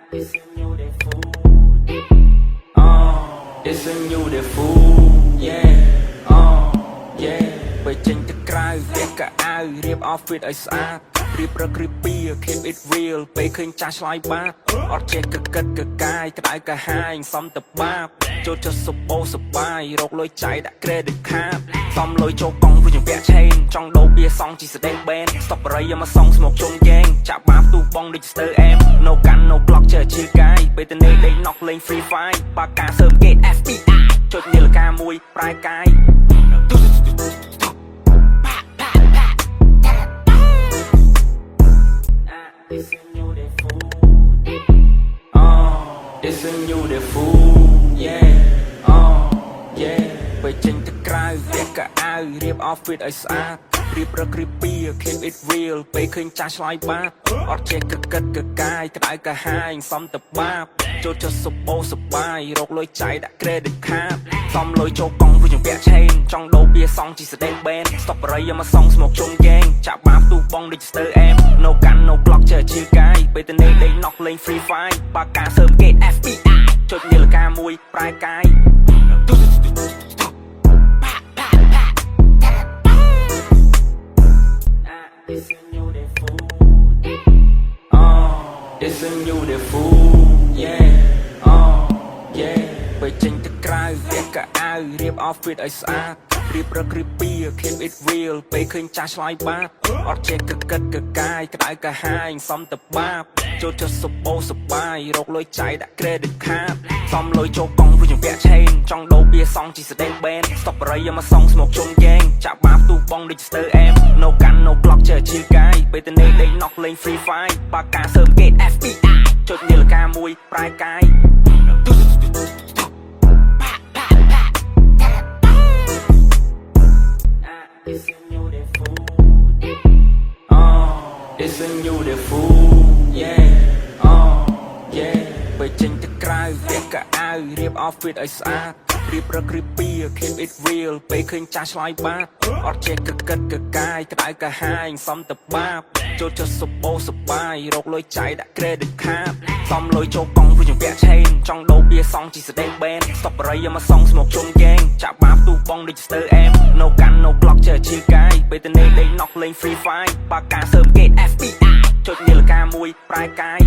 It's a new day food. It's a new day food. Yeah. Yeah. ไปចេញទៅក្រៅវាកៅអៅរៀប outfit ឲ្យស្អាតរៀបរករៀបពី keep it real ពេលឃើញចាស់ឆ្លើយបាតអត់ចេះកកិតកកាយក្តៅកាហាយសំតបាបចូលចុះសុបោសបាយរកលុយចាយដាក់ credit card សំលុយចូលកង់រួចជាពាក់ chain ចង់ដូរបៀសងជីស្ដេង band ស្តុបរីយកមកសងស្មុកជុំហ្គេងចាក់បាបទូបងដូច stir am no gun no block ចេះជាកាយពេលទៅនេះដេក knock លេង free fire បាកាសើប gate FBI ចុចនាឡិកាមួយប្រែកាយIt's a new day food. It's a new day food. Yeah. Yeah. ไปចេញទៅក្រៅវាកៅអៅរៀប outfit ឲ្យស្អាតរៀបរករៀបពី keep it real ពេលឃើញចាស់ឆ្លើយបាតអត់ចេះកកិតកកាយក្តៅកាហាយសំតបាបចូលចុះសុបោសបាយរកលុយចាយដាក់ credit card សំលុយចូលកង់រួចជាពាក់ chain ចង់ដូរបៀសងជីស្ដេង band ស្តុបរីយកមកសងស្មុកជុំហ្គេងចាក់បាបទូបងដូច stir am no gun no block ចេះជាកាយពេលទៅនេះដេក knock លេង free fire បាកាសើប gate FBI ចុចនាឡិកាមួយប្រែកាយIt's a new day food. It's a new day food. Yeah. Yeah. ไปចេញទៅក្រៅវាកៅអៅរៀប outfit ឲ្យស្អាតរៀបរករៀបពី keep it real ពេលឃើញចាស់ឆ្លើយបាតអត់ចេះកកិតកកាយក្តៅកាហាយសំតបាបចូលចុះសុបោសបាយរកលុយចាយដាក់ credit card សំលុយចូលកង់រួចជាពាក់ chain ចង់ដូរបៀសងជីស្ដេង band ស្តុបរីយកមកសងស្មុកជុំហ្គេងចាក់បាបទូបងដូច stir am no gun no block ចេះជាកាយពេលទៅនេះដេក knock លេង free fire បាកាសើប gate FBI ចុចនាឡិកាមួយប្រែកាយIt's a new day food. It's a new day food. Yeah. Yeah. ไปចេញទៅក្រៅវាកៅអៅរៀប outfit ឲ្យស្អាតរៀបរករៀបពី keep it real ពេលឃើញចាស់ឆ្លើយបាតអត់ចេះកកិតកកាយក្តៅកាហាយសំតបាបចូលចុះសុបោសបាយរកលុយចាយដាក់ credit card សំលុយចូលកង់រួចជាពាក់ chain ចង់ដូរបៀសងជីស្ដេង band ស្តុបរីយកមកសងស្មុកជុំហ្គេងចាក់បាបទូបងដូច stir am no gun no block ចេះជាកាយពេលទៅនេះដេក knock លេង free fire បាកាសើប gate FBI ចុចនាឡិកាមួយប្រែកាយ